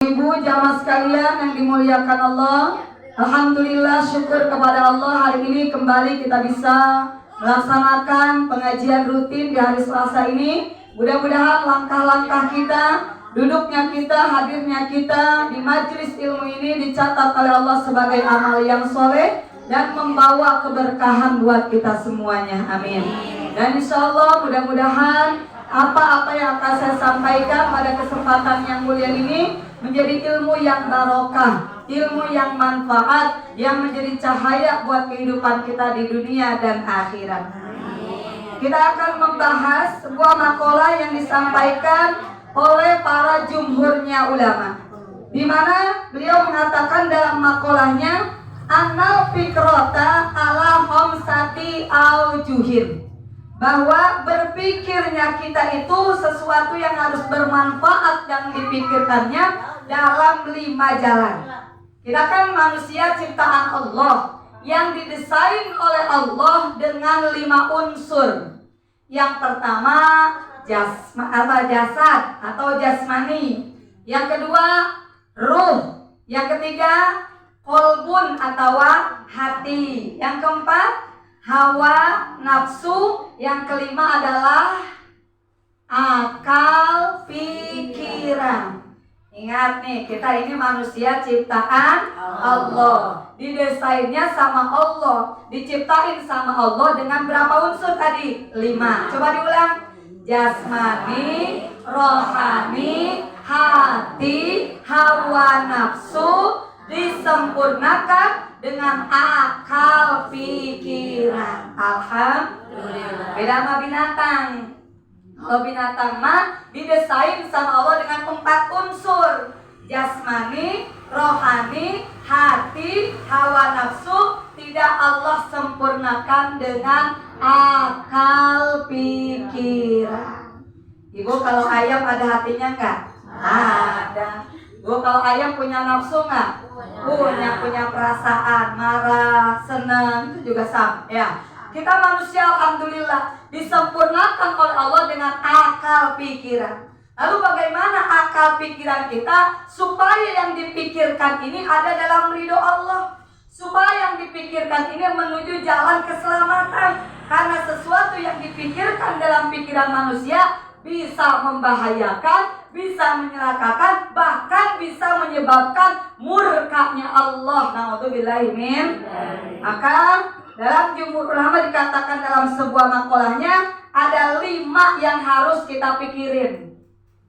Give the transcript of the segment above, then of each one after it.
Ibu jamaah sekalian yang dimuliakan Allah, alhamdulillah syukur kepada Allah hari ini kembali kita bisa melaksanakan pengajian rutin di hari Selasa ini. Mudah-mudahan langkah-langkah kita, duduknya kita, hadirnya kita di majelis ilmu ini dicatat oleh Allah sebagai amal yang soleh dan membawa keberkahan buat kita semuanya. Amin. Dan insya Allah mudah-mudahan apa-apa yang akan saya sampaikan pada kesempatan yang mulia ini menjadi ilmu yang barokah, ilmu yang manfaat, yang menjadi cahaya buat kehidupan kita di dunia dan akhirat. Kita akan membahas sebuah makalah yang disampaikan oleh para jumhurnya ulama, di mana beliau mengatakan dalam makalahnya, annal fikrata ala khamsati aujuhin, bahwa berpikirnya kita itu sesuatu yang harus bermanfaat dan dipikirkannya dalam 5 jalan. Kita kan manusia ciptaan Allah yang didesain oleh Allah dengan 5 unsur. Yang pertama jasad atau jasmani. Yang kedua ruh. Yang ketiga qalbun atau hati. Yang keempat hawa nafsu. Yang kelima adalah akal pikiran. Ingat nih, kita ini manusia ciptaan Allah, didesainnya sama Allah, diciptain sama Allah dengan berapa unsur tadi? 5. Coba diulang. Jasmani, rohani, hati, hawa nafsu, disempurnakan dengan akal pikiran. Alhamdulillah. Beda sama binatang. Kalau binatang mah didesain sama Allah dengan 4 unsur: jasmani, rohani, hati, hawa nafsu. Tidak Allah sempurnakan dengan akal pikiran. Ibu, kalau ayam ada hatinya enggak? Ada. Ibu, kalau ayam punya nafsu enggak? Punya perasaan, marah, senang, itu juga sama ya. Kita manusia alhamdulillah disempurnakan oleh Allah dengan akal pikiran. Lalu bagaimana akal pikiran kita supaya yang dipikirkan ini ada dalam ridho Allah, supaya yang dipikirkan ini menuju jalan keselamatan. Karena sesuatu yang dipikirkan dalam pikiran manusia bisa membahayakan, bisa menyelakakan, bahkan bisa menyebabkan murkanya Allah. Na'udzubillahi min. Maka dalam jumhur ulama dikatakan dalam sebuah makalahnya ada 5 yang harus kita pikirin.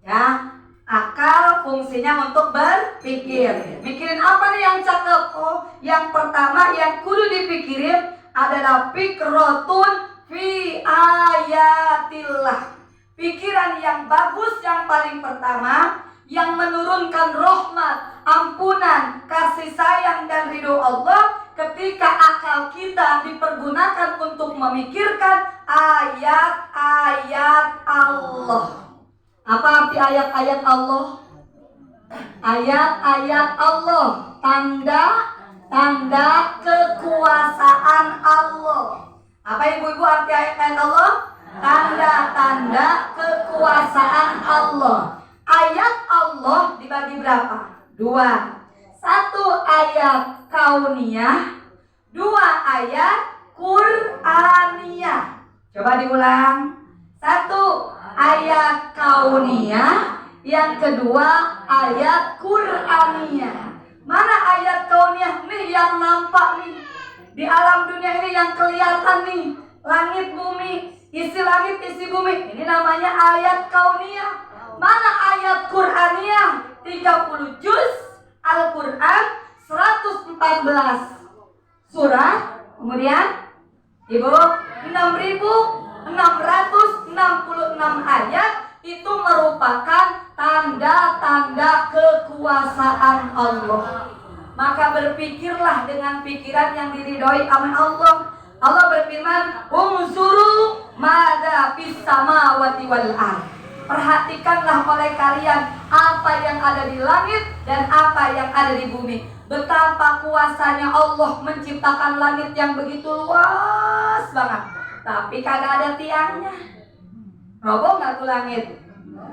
Ya, akal fungsinya untuk berpikir. Mikirin apa nih yang cakep? Oh, yang pertama yang kudu dipikirin adalah fikrotun fi ayatillah. Pikiran yang bagus yang paling pertama, yang menurunkan rahmat, ampunan, kasih sayang dan ridho Allah ketika akal kita dipergunakan untuk memikirkan ayat-ayat Allah. Apa arti ayat-ayat Allah? Ayat-ayat Allah, tanda-tanda kekuasaan Allah. Apa ibu-ibu arti ayat-ayat Allah? Tanda-tanda kekuasaan Allah. Ayat Allah dibagi berapa? 2. 1 ayat kauniyah, 2 ayat Qur'aniyah. Coba diulang. 1 ayat kauniyah, yang kedua ayat Qur'aniyah. Mana ayat kauniyah? Nih yang nampak nih di alam dunia ini, yang kelihatan nih, langit bumi, isi langit isi bumi. Ini namanya ayat kauniyah. Mana ayat Qur'aniyah? 30 juz Al-Quran, 114 surah. Kemudian ibu, 6.666 ayat. Itu merupakan tanda-tanda kekuasaan Allah. Maka berpikirlah dengan pikiran yang diridhoi oleh Allah. Allah berfirman, "Unzuru madza fis samawati wal ardh." Perhatikanlah oleh kalian apa yang ada di langit dan apa yang ada di bumi. Betapa kuasanya Allah menciptakan langit yang begitu luas banget, tapi kagak ada tiangnya. Roboh nggak tuh langit?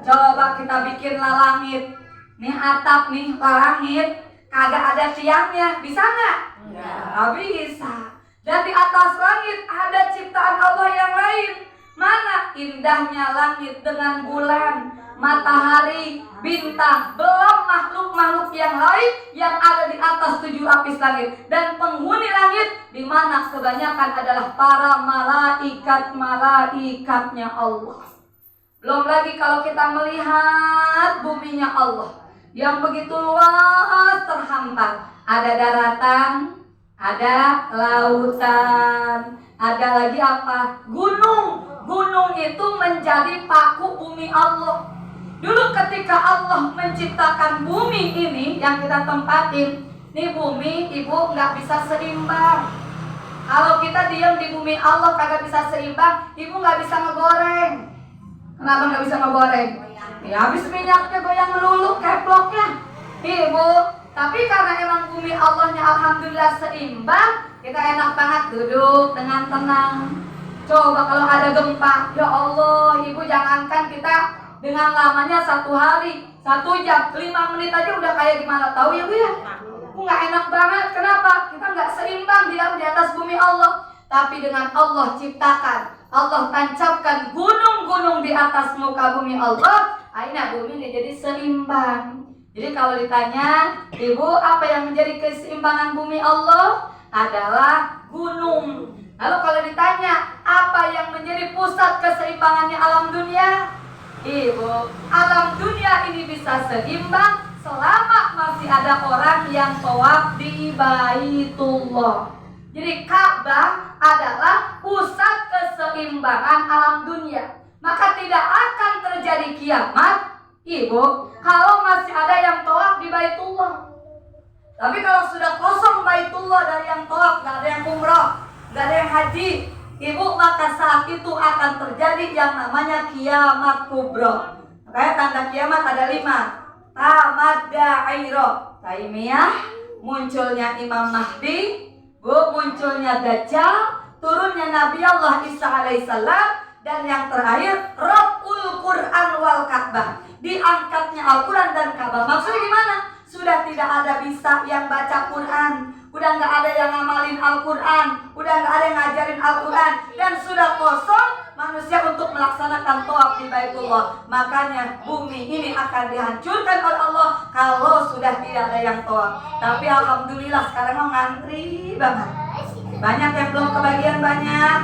Coba kita bikinlah langit nih atap nih langit kagak ada tiangnya, bisa nggak? Nggak bisa. Dan di atas langit ada ciptaan Allah yang lain. Mana indahnya langit dengan bulan, matahari, bintang, belum makhluk-makhluk yang lain yang ada di atas 7 lapis langit. Dan penghuni langit di mana kebanyakan adalah para malaikat-malaikatnya Allah. Belum lagi kalau kita melihat buminya Allah yang begitu luas terhampar. Ada daratan, ada lautan, ada lagi apa? Gunung. Gunung itu menjadi paku bumi Allah. Dulu ketika Allah menciptakan bumi ini yang kita tempatin, nih bumi ibu nggak bisa seimbang. Kalau kita diam di bumi Allah kagak bisa seimbang, ibu nggak bisa ngegoreng. Kenapa nggak bisa ngegoreng? Ya habis minyaknya goyang melulu keploknya, ibu. Tapi karena emang bumi Allahnya alhamdulillah seimbang, kita enak banget duduk dengan tenang. Coba kalau ada gempa, ya Allah, ibu jangankan kita dengan lamanya 1 hari, 1 jam, 5 menit aja udah kayak gimana tahu ya bu ya? Nggak enak banget, kenapa? Kita nggak seimbang di atas bumi Allah. Tapi dengan Allah ciptakan, Allah tancapkan gunung-gunung di atas muka bumi Allah, akhirnya bumi ini jadi seimbang. Jadi kalau ditanya, ibu apa yang menjadi keseimbangan bumi Allah? Adalah gunung. Lalu kalau ditanya, apa yang menjadi pusat keseimbangannya alam dunia? Ibu, alam dunia ini bisa seimbang selama masih ada orang yang tawaf di Baitullah. Jadi Ka'bah adalah pusat keseimbangan alam dunia. Maka tidak akan terjadi kiamat, ibu, kalau masih ada yang tawaf di Baitullah. Tapi kalau sudah kosong Baitullah dari yang tawaf, gak ada yang umrah, gak ada yang haji, ibu, maka saat itu akan terjadi yang namanya kiamat kubra. Makanya tanda kiamat ada 5. Tamaddairo, Taimiyah, munculnya Imam Mahdi, munculnya Dajjal, turunnya Nabi Allah Isa alaihissalam, dan yang terakhir Rabbul Quran wal Ka'bah, diangkatnya Al-Quran dan Ka'bah. Maksudnya gimana? Sudah tidak ada bisa yang baca Quran, udah nggak ada yang ngamalin Al-Quran, udah nggak ada yang ngajarin Al-Quran, dan sudah kosong manusia untuk melaksanakan tawaf di Baitullah. Makanya bumi ini akan dihancurkan oleh Allah kalau sudah tidak ada yang tawaf. Tapi alhamdulillah sekarang mau ngantri banget. Banyak yang belum kebagian banyak.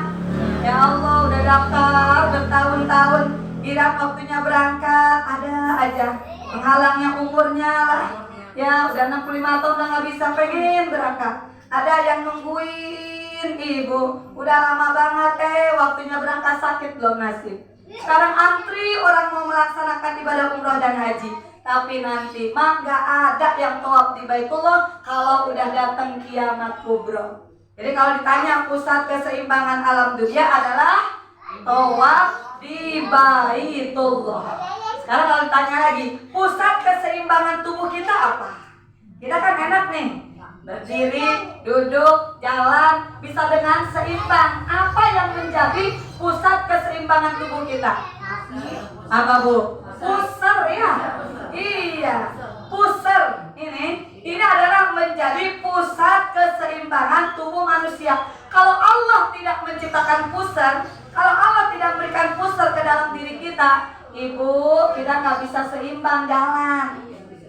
Ya Allah, udah daftar bertahun-tahun, kira waktunya berangkat ada aja penghalangnya umurnya lah. Ya udah 65 tahun udah gak bisa pengen berangkat. Ada yang nungguin ibu, udah lama banget waktunya berangkat sakit belum nasib. Sekarang antri orang mau melaksanakan ibadah umroh dan haji. Tapi nanti mah gak ada yang tawaf di Baitullah kalau udah datang kiamat kubra. Jadi kalau ditanya pusat keseimbangan alam dunia adalah tawaf di Baitullah. Sekarang kalau ditanya lagi, pusat keseimbangan tubuh kita apa? Kita kan enak nih, berdiri, duduk, jalan, bisa dengan seimbang. Apa yang menjadi pusat keseimbangan tubuh kita? Apa bu? Pusar ya? Iya, pusar. Ini adalah menjadi pusat keseimbangan tubuh manusia. Kalau Allah tidak menciptakan pusar, kalau Allah tidak memberikan pusar ke dalam diri kita, ibu, kita nggak bisa seimbang jalan.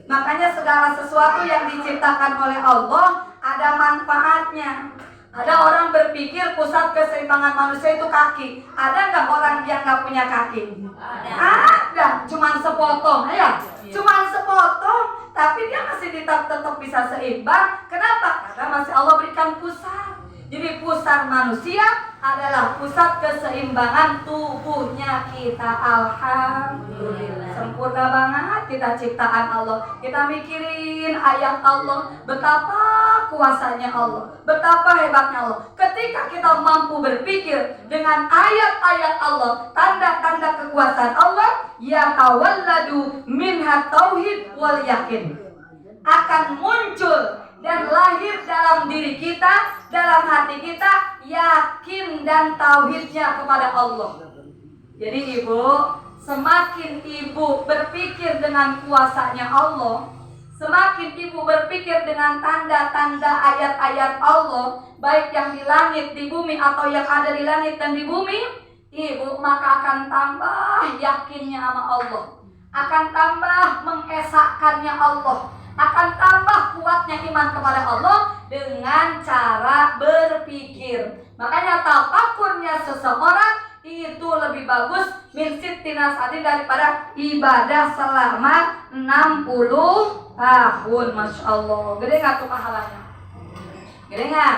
Makanya segala sesuatu yang diciptakan oleh Allah ada manfaatnya. Ada orang berpikir pusat keseimbangan manusia itu kaki. Ada nggak orang yang nggak punya kaki? Ada. Cuman sepotong ya. Cuman sepotong, tapi dia masih tetap bisa seimbang. Kenapa? Karena masih Allah berikan pusat. Jadi pusat manusia adalah pusat keseimbangan tubuhnya kita. Alhamdulillah, sempurna banget kita ciptaan Allah. Kita mikirin ayat Allah, betapa kuasanya Allah, betapa hebatnya Allah. Ketika kita mampu berpikir dengan ayat-ayat Allah, tanda-tanda kekuasaan Allah, yatawalladu minha tauhid wal yakin, akan muncul dan lahir dalam diri kita, dalam hati kita, yakin dan tauhidnya kepada Allah. Jadi ibu, semakin ibu berpikir dengan kuasanya Allah, semakin ibu berpikir dengan tanda-tanda ayat-ayat Allah, baik yang di langit, di bumi, atau yang ada di langit dan di bumi, ibu maka akan tambah yakinnya sama Allah, akan tambah mengesahkannya Allah, akan tambah kuatnya iman kepada Allah dengan cara berpikir. Makanya tafakurnya seseorang itu lebih bagus min sittina satin daripada ibadah selama 60 tahun. Masya Allah, gede gak tuh pahalanya? Gede gak?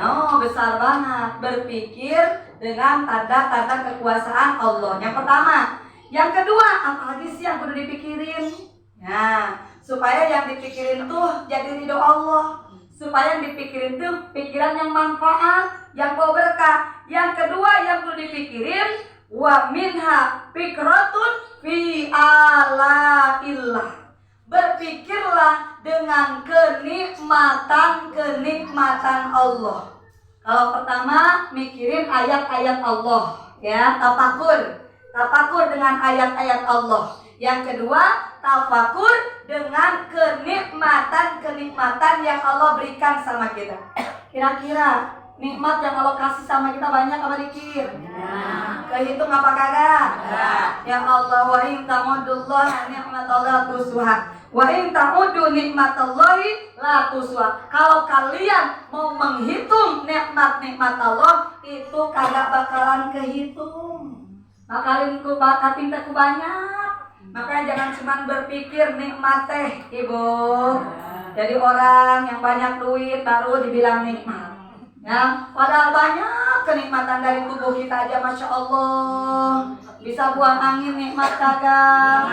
Oh, besar banget. Berpikir dengan tanda-tanda kekuasaan Allah. Yang pertama. Yang kedua, apalagi sih yang perlu dipikirin? Nah, supaya yang dipikirin tuh jadi ridho Allah, supaya yang dipikirin tuh pikiran yang manfaat, yang bawa berkah. Yang kedua yang perlu dipikirin, wa minha fikratun fi alaillah. Berpikirlah dengan kenikmatan Allah. Kalau pertama mikirin ayat-ayat Allah, ya, tafakur dengan ayat-ayat Allah. Yang kedua, tafakur dengan kenikmatan yang Allah berikan sama kita. Kira-kira nikmat yang Allah kasih sama kita banyak apa dikit? Kehitung apa kagak? Ya Allah, wa in ta'udullah ni'matallahi tusuha. Wa in ta'udu nikmatallahi la tusuha. Kalau kalian mau menghitung nikmat-nikmat Allah, itu kagak bakalan kehitung. Makalin ku banyak. Makanya jangan cuma berpikir nikmat teh, Ibu. Jadi orang yang banyak duit baru dibilang nikmat. Ya, padahal banyak kenikmatan dari tubuh kita aja, Masya Allah. Bisa buang angin nikmat kagak,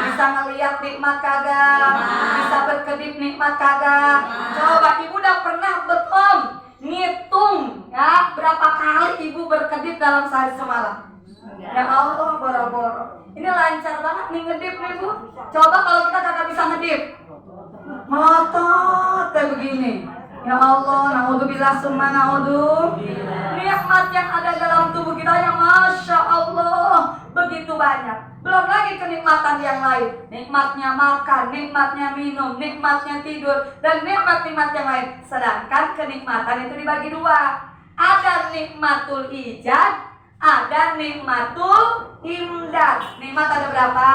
bisa ngeliat nikmat kagak, bisa berkedip nikmat kagak. Coba Ibu udah pernah belum ngitung ya berapa kali Ibu berkedip dalam sehari semalam? Ya Allah, boro-boro. Ini lancar banget nih ngedip nih Bu. Coba kalau kita kagak bisa ngedip, melotot kayak begini. Ya Allah, naudzubillah summa naudzu. Nikmat yang ada dalam tubuh kita yang Masya Allah begitu banyak. Belum lagi kenikmatan yang lain. Nikmatnya makan, nikmatnya minum, nikmatnya tidur, dan nikmat-nikmat yang lain. Sedangkan kenikmatan itu dibagi dua. Ada nikmatul ijad, ada nikmatul imdad. Nikmat ada berapa?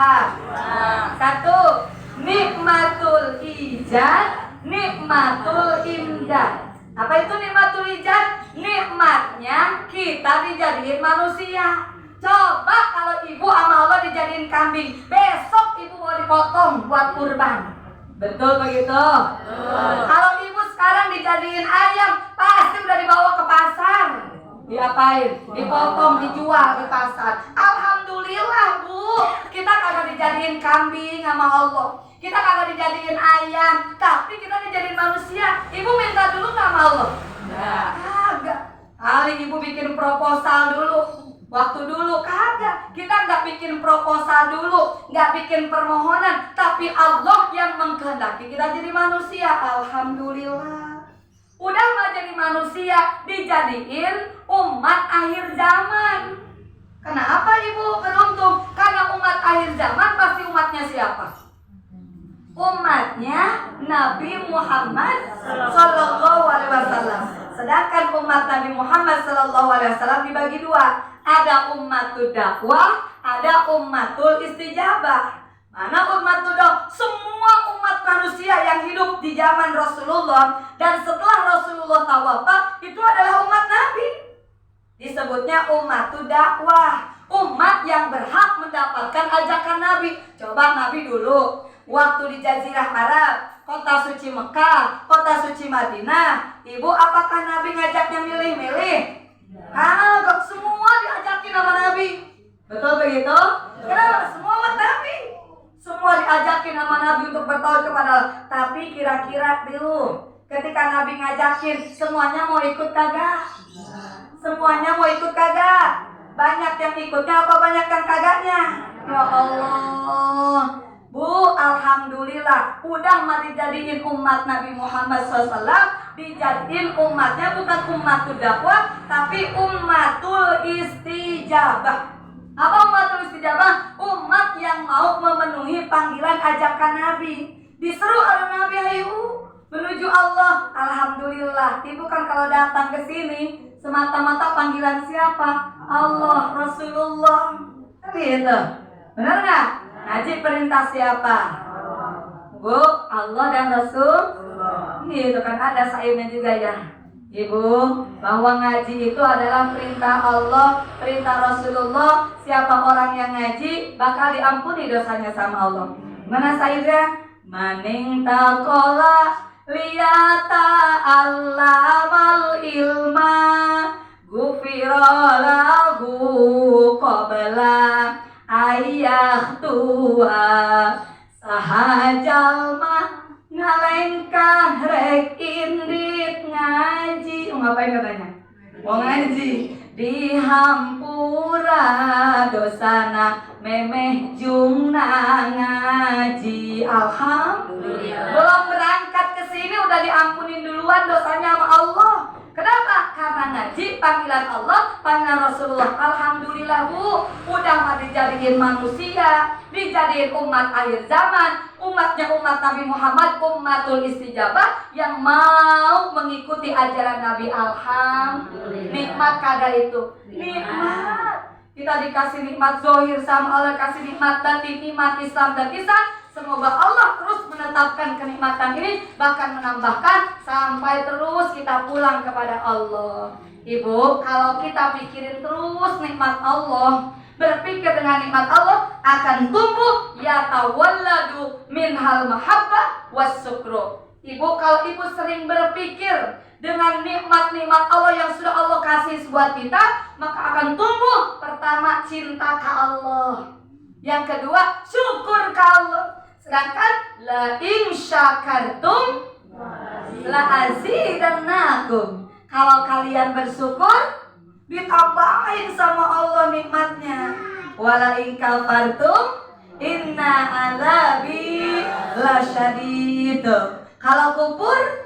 Satu, nikmatul ijad, nikmatul imdad. Apa itu nikmatul ijad? Nikmatnya kita dijadiin manusia. Coba kalau Ibu sama Allah dijadiin kambing, besok Ibu mau dipotong buat kurban. Betul begitu? Kalau Ibu sekarang dijadiin ayam, pasti udah dibawa ke pasar. Diapain? Dipotong, dijual di pasar. Alhamdulillah Bu, kita kagak dijadiin kambing sama Allah, kita kagak dijadiin ayam, tapi kita dijadiin manusia. Ibu minta dulu gak sama Allah? Kagak. Kali Ibu bikin proposal dulu, waktu dulu kagak. Kita gak bikin proposal dulu, gak bikin permohonan, tapi Allah yang mengkehendaki kita jadi manusia. Alhamdulillah. Udah gak jadi manusia, dijadiin umat akhir zaman. Kenapa Ibu beruntung? Karena umat akhir zaman pasti umatnya siapa? Umatnya Nabi Muhammad Sallallahu Alaihi Wasallam. Sedangkan umat Nabi Muhammad Sallallahu Alaihi Wasallam dibagi dua. Ada ummatul dakwah, ada ummatul istijabah. Mana ummatul dakwah? Semua umat manusia yang hidup di zaman Rasulullah dan setelah Rasulullah tawafat itu adalah umat Nabi. Disebutnya ummatul dakwah, umat yang berhak mendapatkan ajakan Nabi. Coba Nabi dulu waktu di Jazirah Arab, kota suci Mekah, kota suci Madinah, Ibu apakah Nabi ngajaknya milih-milih? Kagak, semua diajakin sama Nabi. Betul begitu? Kenapa? Semua umat Nabi, semua diajakin sama Nabi untuk bertauhid kepada Allah. Tapi kira-kira dulu ketika Nabi ngajakin, semuanya mau ikut kagak? Semuanya mau ikut kagak? Banyak yang ikutnya apa banyak yang kagaknya? Ya Allah Bu, alhamdulillah udah mari jadiin umat Nabi Muhammad SAW, dijadiin umatnya bukan ummatul dakwah tapi ummatul istijabah. Apa ummatul istijabah? Umat yang mau memenuhi panggilan ajakan Nabi. Disuruh oleh Nabi, ayo menuju Allah. Alhamdulillah. Ibu kan kalau datang ke sini semata-mata panggilan siapa? Allah, Rasulullah. Gitu. Benar nggak? Ngaji perintah siapa? Bu, Allah dan Rasul. Gitu kan, ada sairnya juga ya. Ibu, bahwa ngaji itu adalah perintah Allah, perintah Rasulullah. Siapa orang yang ngaji bakal diampuni dosanya sama Allah. Mana sairnya? Maning takola liyata allamal ilma gufira lahu qabla ayah tua sahajalma ngalengkah rek indit ngaji. Ngapain katanya? Mau ngaji di hampura dosana memeh jumna ngaji. Alhamdulillah. Belum berangkat ke sini udah diampunin duluan dosanya sama Allah. Kenapa? Karena ngaji panggilan Allah, panggilan Rasulullah. Alhamdulillah Bu, udah mah dijadiin manusia, dijadiin umat akhir zaman, umatnya umat Nabi Muhammad, ummatul istijabah yang mau mengikuti ajaran Nabi. Alhamdulillah. Nikmat kagak itu? Nikmat. Kita dikasih nikmat zohir sama Allah, kasih nikmat batin, iman, Islam dan ihsan. Semoga Allah terus menetapkan kenikmatan ini, bahkan menambahkan sampai terus kita pulang kepada Allah. Ibu, kalau kita pikirin terus nikmat Allah, berpikir dengan nikmat Allah, akan tumbuh yatawalladu minhal mahabbah wasyukru. Ibu, kalau ibu sering berpikir dengan nikmat-nikmat Allah yang sudah Allah kasih buat kita, maka akan tumbuh pertama cinta ke Allah, yang kedua syukur ke Allah. Sedangkan la in syakartum la azidannakum. Kalau kalian bersyukur, ditambahin sama Allah nikmatnya. Wala in kafartum inna azabi lasyadid. Kalau kufur,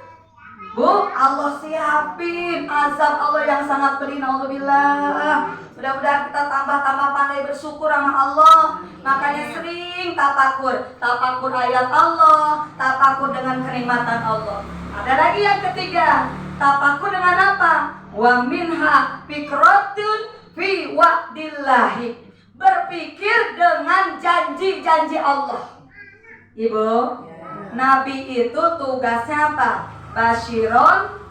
Bu, Allah siapin azab Allah yang sangat pedih. Naudzubillah. Mudah-mudahan kita tambah-tambah pandai bersyukur sama Allah. Makanya sering tafakur ayat Allah, tafakur dengan kenikmatan Allah. Ada lagi yang ketiga, tafakur dengan apa? Wa minha fikratun fi wa'dillahi. Berpikir dengan janji-janji Allah. Ibu, Nabi itu tugasnya apa? Basyiron,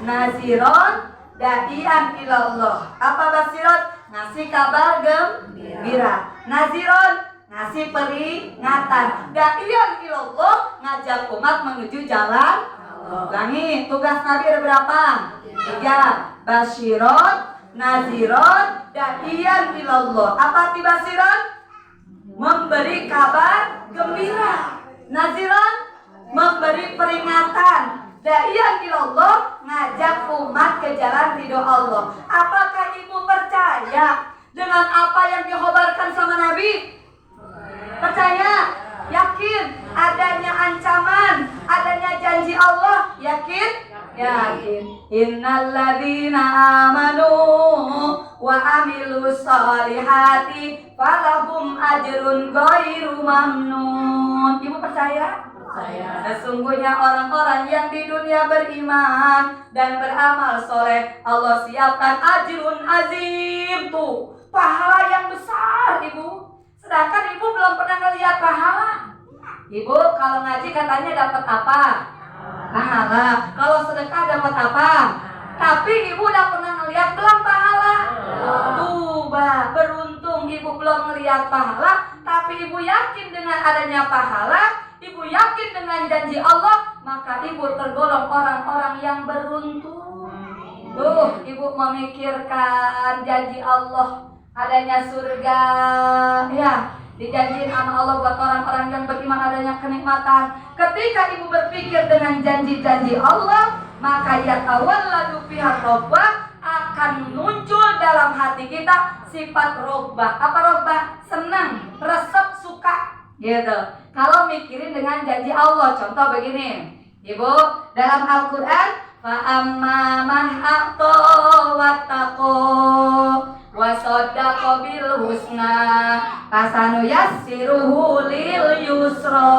naziron, da'ian ilallah. Apa basyiron? Ngasih kabar gembira. Naziron, ngasih peringatan. Da'ian ilallah, ngajak umat menuju jalan Allah. Ulangi, tugas Nabi ada berapa? 3. Basyiron, naziron, da'ian ilallah. Apa arti basyiron? Memberi kabar gembira. Naziron, memberi peringatan. Da'iyan ilallah, ngajak umat ke jalan ridho Allah. Apakah ibu percaya dengan apa yang dikhabarkan sama Nabi? Percaya? Yakin? Adanya ancaman, adanya janji Allah? Yakin? Yakin. Innalladzina amanu wa amilus solihati falahum ajrun ghairu mamnun. Ibu percaya? Sesungguhnya orang-orang yang di dunia beriman dan beramal soleh, Allah siapkan ajrun azim, tuh pahala yang besar ibu. Sedangkan ibu belum pernah ngelihat pahala. Ibu kalau ngaji katanya dapat apa? Pahala. Kalau sedekah dapat apa? Tapi ibu udah pernah ngelihat belum pahala? Tuh beruntung ibu belum ngelihat pahala, tapi ibu yakin dengan adanya pahala. Ibu yakin dengan janji Allah, maka ibu tergolong orang-orang yang beruntung. Tuh, ibu memikirkan janji Allah, adanya surga, ya, dijanjiin sama Allah buat orang-orang yang beriman, adanya kenikmatan. Ketika ibu berpikir dengan janji-janji Allah, maka yatawalladu fiha robbah, akan muncul dalam hati kita sifat robbah. Apa robbah? Senang, resep, suka. Gitu. Kalau mikirin dengan janji Allah, contoh begini, ibu, dalam Al-Quran, fa amma man a'ta wattaqo wa saddaqa bil husna fasanu yassiruhu lil yusra.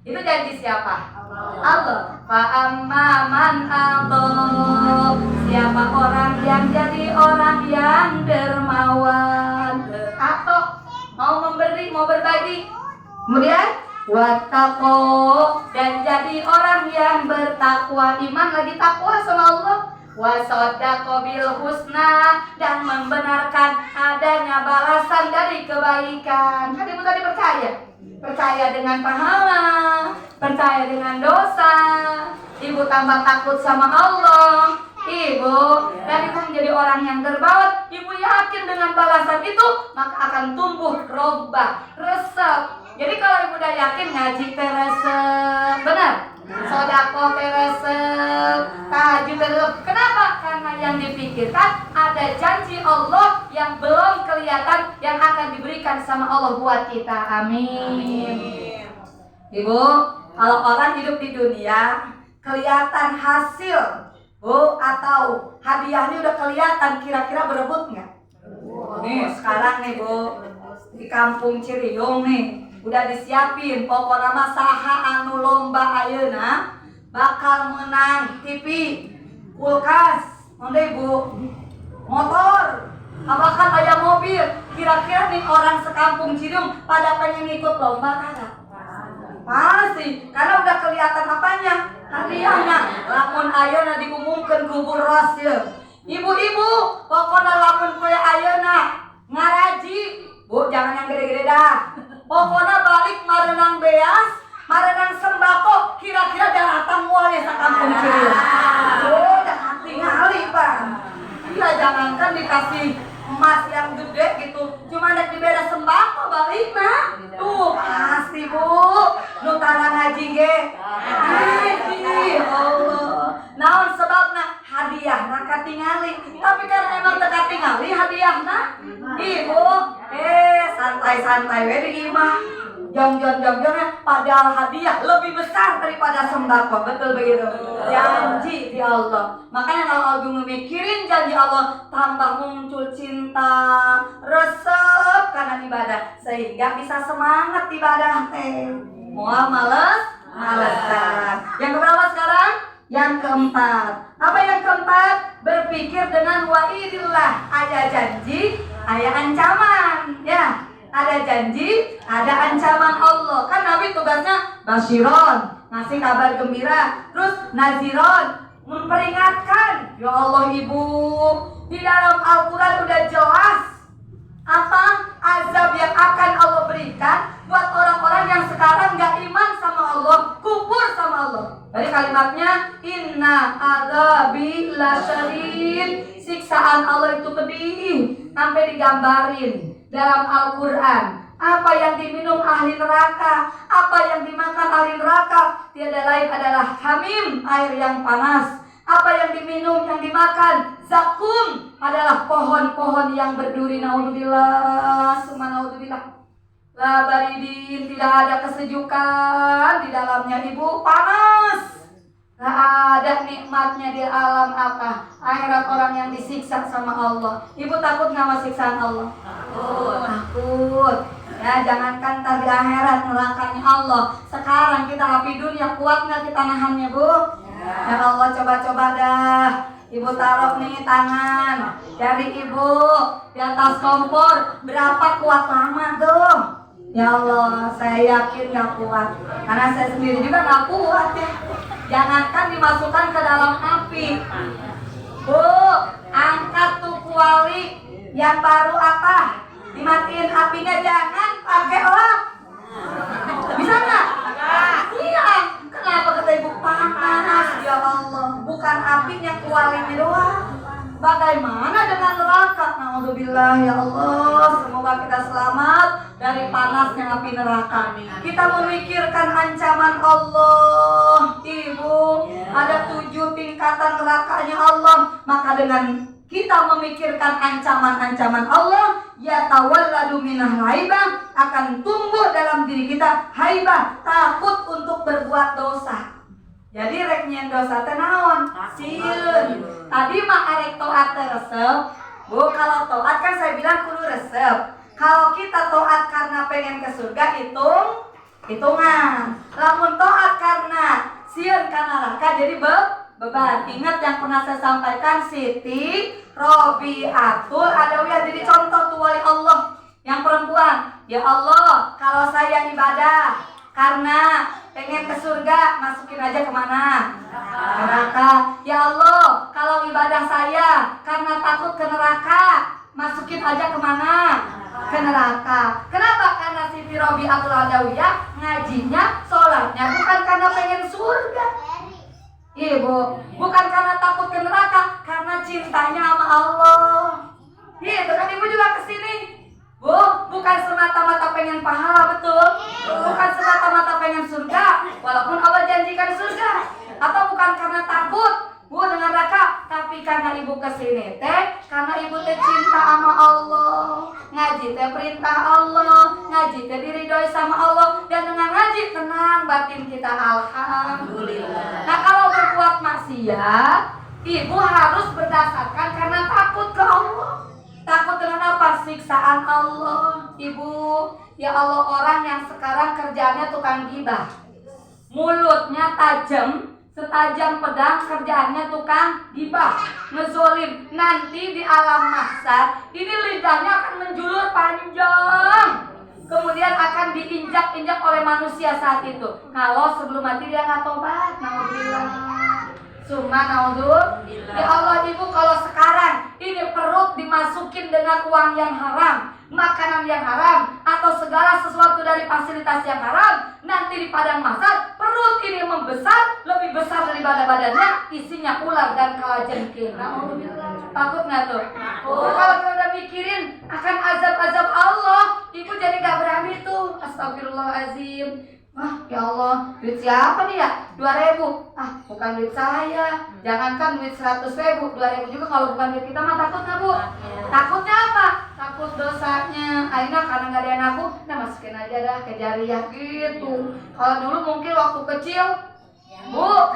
Itu janji siapa? Allah. Fa amma man adab, siapa orang yang jadi orang yang dermawan atau mau memberi, mau berbagi. Kemudian wattaqo, dan jadi orang yang bertakwa, iman lagi takwa sama Allah. Wasaddaqa bil husna, dan membenarkan adanya balasan dari kebaikan. Kan ibu tadi percaya dengan pahala, percaya dengan dosa. Ibu tambah takut sama Allah, ibu, dan ibu menjadi orang yang terbawa. Ibu yakin dengan balasan itu, maka akan tumbuh robbah, resep. Jadi kalau ibu udah yakin ngaji teresep, benar? Sedekah teresep, tahajud teresep. Kenapa? Karena yang dipikirkan ada janji Allah yang belum kelihatan, yang akan diberikan sama Allah buat kita. Amin. Ibu, kalau orang hidup di dunia kelihatan hasil, bu, atau hadiahnya udah kelihatan, kira-kira berebut nggak? Nih sekarang nih bu, di kampung Ciriung nih udah disiapin, pokoknya mah saha anu lomba ayeuna bakal menang TV, kulkas, onde ibu, motor, bahkan aya mobil. Kira-kira nih orang sekampung Ciriung pada pengen ikut lomba kagak? Pasti, karena udah kelihatan apanya, hadiahnya. Lamun ayeuna diumumkeun kubur ros ya. Ibu-ibu, pokoknya lamun kue ayeuna ngaraji, bu jangan yang gede-gede dah. Pokoknya balik marenang beas, marenang sembako, kira-kira daratan mualnya sakampung Ciriung. Oh, jangan tingali bang. Iya, jangankan dikasih emas yang gede gitu, cuma nek dibeda sembako balik nah. Tuh pasti bu, nu tara ngaji ge. Ngaji, Allah. Naon sebabna? Hadiah raka tingali. Tapi karena emang teka tingali hadiahna, ibu, santai-santai we di imah. Jong-jong padahal hadiah lebih besar daripada sembako. Betul begitu? Janji di Allah. Makanya kalau Abi memikirin janji Allah, tambah muncul cinta, resep karena ibadah, sehingga bisa semangat ibadah teh. Mau malesan. Yang keberapa sekarang? Yang keempat. Apa yang keempat? Berpikir dengan wa'idillah. Ada janji, ada ancaman. Ya, ada janji, ada ancaman Allah. Kan Nabi tugasnya basyiron, ngasih kabar gembira. Terus naziron, memperingatkan. Ya Allah ibu, di dalam Al-Quran udah jelas apa azab yang akan Allah berikan buat orang-orang yang sekarang gak iman sama Allah, kufur sama Allah. Dari kalimatnya, inna azabi lasyadid, siksaan Allah itu pedih, sampai digambarin dalam Al-Quran. Apa yang diminum ahli neraka, apa yang dimakan ahli neraka, tiada lain adalah hamim, air yang panas. Apa yang diminum, yang dimakan, zakum, adalah pohon-pohon yang berduri. Naudzubillah, summa naudzubillah. La baridin, tidak ada kesejukan di dalamnya ibu, panas. Gak ada nikmatnya di alam apa? Akhirat orang yang disiksa sama Allah. Ibu takut gak sama siksaan Allah? Takut. Ya jangankan tadi akhirat nerakanya Allah. Sekarang kita api dunia, kuat gak kita nahannya bu? Ya Allah, coba-coba dah. Ibu taruh nih tangan dari ibu di atas kompor. Berapa kuat lama tuh? Ya Allah, saya yakin gak kuat. Karena saya sendiri juga gak kuat ya. Jangankan dimasukkan ke dalam api. Bu, angkat tuh kuali yang baru apa? Dimatiin apinya, jangan pakai lap. Bisa nggak? Iya. Kenapa kata ibu panas? Ya Allah, bukan apinya, kualinya doang. Bagaimana dengan neraka? Naudzubillah ya Allah. Semoga kita selamat dari panasnya api neraka. Kita memikirkan ancaman Allah. Ibu, ada 7 tingkatan nerakanya Allah. Maka dengan kita memikirkan ancaman-ancaman Allah, ya tawalladu minah haibah, akan tumbuh dalam diri kita haibah, takut untuk berbuat dosa. Jadi rek nyen dosa teh naon? Sieun. Tadi mah arek taat resep, Bu, kalau taat kan saya bilang kudu resep. Kalau kita taat karena pengen ke surga, hitungan. Lamun taat karena sieun kana neraka jadi beban. Ingat yang pernah saya sampaikan, Siti Robiatul Adawiyah jadi contoh tuh wali Allah yang perempuan. Ya Allah, kalau saya ibadah karena pengen ke surga, masukin aja kemana? Neraka. Ya Allah, kalau ibadah saya karena takut ke neraka, masukin aja kemana? Ke neraka. Kenapa? Karena Siti Robiatul Adawiyah ngajinya, sholatnya bukan karena pengen surga. Ibu, bukan karena takut ke neraka, karena cintanya sama Allah. Gitu kan ibu juga kesini. Bu, bukan semata-mata pengen pahala, betul? Bukan semata-mata pengen surga, walaupun Allah janjikan surga. Atau bukan karena takut, bu, dengan neraka, tapi karena ibu kesini teh, karena ibu teh cinta sama Allah. Ngaji teh perintah Allah, ngaji teh diridhoi sama Allah, dan dengan ngaji tenang batin kita, alhamdulillah. Nah, kalau berbuat maksiat, ibu harus berdasarkan karena takut ke Allah. Takut dengan apa? Siksaan Allah. Ibu, ya Allah, orang yang sekarang kerjaannya tukang gibah, mulutnya tajam, setajam pedang, kerjaannya tukang gibah, ngezolim. Nanti di alam mahsyar ini lidahnya akan menjulur panjang, kemudian akan diinjak-injak oleh manusia saat itu. Kalau sebelum mati dia nggak tobat, naudzubillah. Summa naudzubillah. Ya Allah, ibu, kalau sekarang ini perut dimasukin dengan uang yang haram, makanan yang haram, atau segala sesuatu dari fasilitas yang haram, nanti di padang mahsyar perut ini membesar, lebih besar daripada badannya, isinya ular dan kalajengking. Takut nggak tuh? Kalau kita udah mikirin akan azab-azab Allah, ibu jadi gak berani tuh. Astagfirullahaladzim. Wah, ya Allah, duit siapa nih ya? 2.000. Ah, bukan duit saya. Jangankan duit 100.000, 2.000 juga kalau bukan duit kita mah takut nggak, Bu? Takutnya apa? Takut dosanya. Akhirnya karena nggak ada yang ngaku, nah masukin aja dah ke jariah gitu. Kalau dulu mungkin waktu kecil, Bu,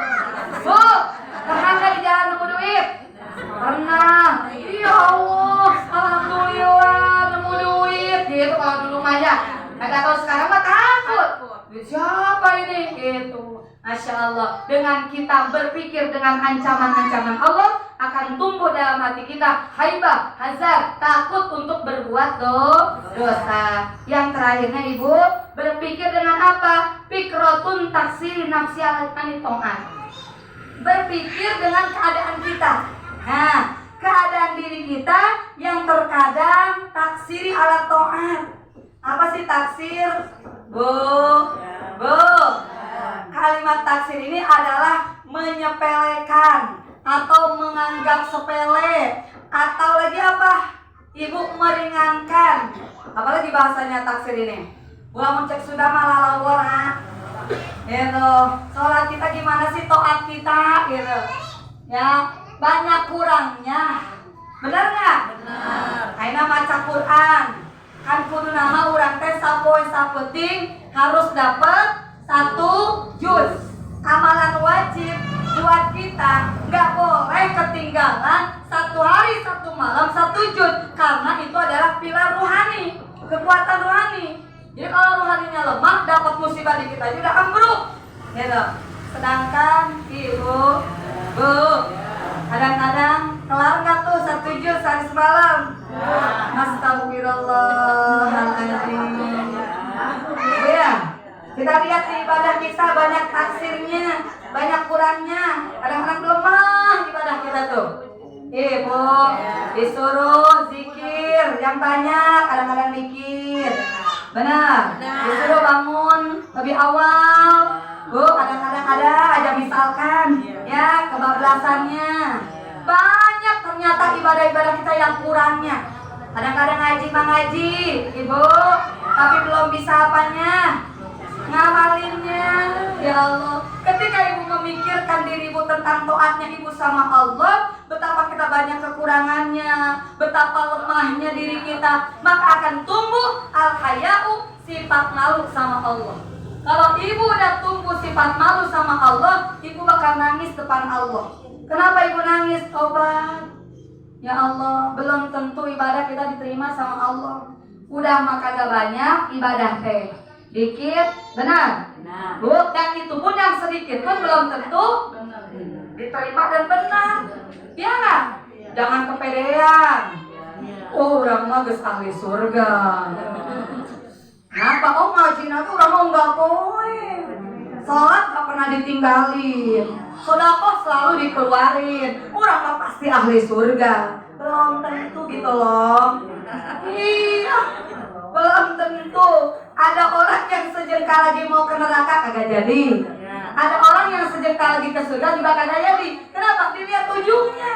pernah nggak di jalan nemu duit? Pernah. Ya Allah, alhamdulillah nemu duit gitu. Kalau dulu mah ya. Nggak tahu sekarang mah takut. Siapa ini? Gitu. Masya Allah. Dengan kita berpikir dengan ancaman-ancaman Allah, akan tumbuh dalam hati kita haibah, hazar, takut untuk berbuat dosa. Yang terakhirnya ibu, berpikir dengan apa? Fikrotun taksiri nafsi al-anito'an. Berpikir dengan keadaan kita. Nah, keadaan diri kita yang terkadang taksiri ala to'at. Apa sih taksir? Bu, kalimat taksir ini adalah menyepelekan atau menganggap sepele, atau lagi apa? Ibu, meringankan. Apalagi bahasanya taksir ini? Gua mencek sudah malah lawar, gitu. Sholat kita gimana sih, toat kita, gitu. Ya, banyak kurangnya. Benar nggak? Benar. Aina baca Quran. Kan kudu nama urang teh sapoe sapeting harus dapat 1 juz. Amalan wajib buat kita nggak boleh ketinggalan 1 hari 1 malam 1 juz, karena itu adalah pilar rohani, kekuatan rohani. Jadi kalau rohaninya lemah, dapat musibah di kita juga ambruk, gitu. Sedangkan ibu, bu, kadang-kadang kelar nggak tuh 1 juz hari semalam? Astagfirullahaladzim. Ya, kita lihat di ibadah kita banyak taksirnya, banyak kurangnya. Kadang-kadang lemah ibadah kita tuh. Ibu, disuruh zikir yang banyak, kadang-kadang dikir. Benar. Disuruh bangun lebih awal. Bu, kadang-kadang ada aja misalkan, ya, kebablasannya. Banyak ternyata ibadah-ibadah kita yang kurangnya. Kadang-kadang ngaji, ibu, tapi belum bisa apanya? Ngamalinnya. Ya Allah, ketika ibu memikirkan diri ibu tentang taatnya ibu sama Allah, betapa kita banyak kekurangannya, betapa lemahnya diri kita, maka akan tumbuh al-haya'u, sifat malu sama Allah. Kalau ibu udah tumbuh sifat malu sama Allah, ibu bakal nangis depan Allah. Kenapa ibu nangis? Tobat. Ya Allah, belum tentu ibadah kita diterima sama Allah. Udah makan banyak, ibadah teh dikit, benar? Bu, dan itu pun yang sedikit pun belum tentu diterima dan benar. Ya nggak? Jangan kepedean. Oh, orang mah geus ahli surga. Kenapa? Oh, ngajina tuh orang mau enggak poin. Sholat gak pernah ditinggalin, sedekah selalu dikeluarin. Orang mah pasti ahli surga. Belum tentu gitu loh. Iya, belum tentu. Ada orang yang sejengkal lagi mau ke neraka kagak jadi. Ada orang yang sejengkal lagi ke surga juga kagak jadi. Kenapa? Dilihat ujungnya.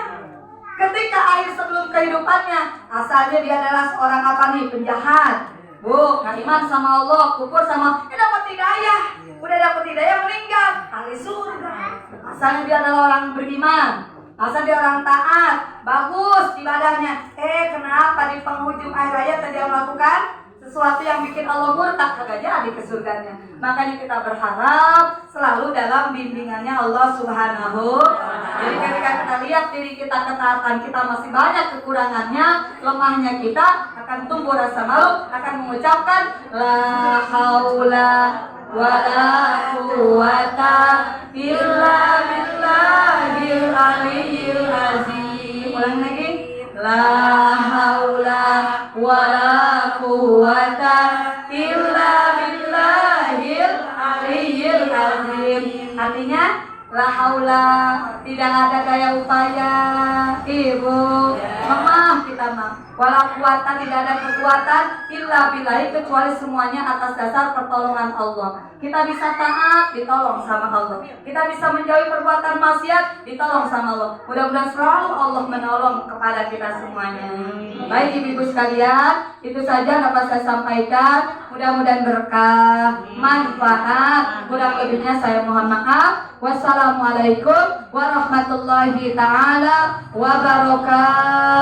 Ketika akhir sebelum kehidupannya, asalnya dia adalah seorang apa nih? Penjahat. Bu, nggak iman sama Allah, kufur sama, dapat hidayah. Udah dapat hidayah meninggal, ahli surga. Asalnya dia adalah orang beriman, asal dia orang taat, bagus ibadahnya. Kenapa di penghujung akhir hayat dia melakukan sesuatu yang bikin Allah murka, kagak jadi ke surganya. Makanya kita berharap selalu dalam bimbingannya Allah Subhanahu. Jadi ketika kita lihat diri kita, ketaatan kita masih banyak kekurangannya, lemahnya kita, akan tumbuh rasa malu, akan mengucapkan la haula wala quwata illa billahil aliyyil azim. Ulang lagi. La haula wala quwata illa billahil aliyyil azim. Artinya la haula, tidak ada daya upaya, ibu, lemah kita mah. Wala quwata, tidak ada kekuatan, illa billahi, kecuali semuanya atas dasar pertolongan Allah. Kita bisa taat, ditolong sama Allah. Kita bisa menjauhi perbuatan maksiat, ditolong sama Allah. Mudah-mudahan selalu Allah menolong kepada kita semuanya. Baik ibu-ibu sekalian, itu saja dapat saya sampaikan. Mudah-mudahan berkah, manfaat. Kurang lebihnya saya mohon maaf. Wassalamualaikum warahmatullahi ta'ala wabarakatuh.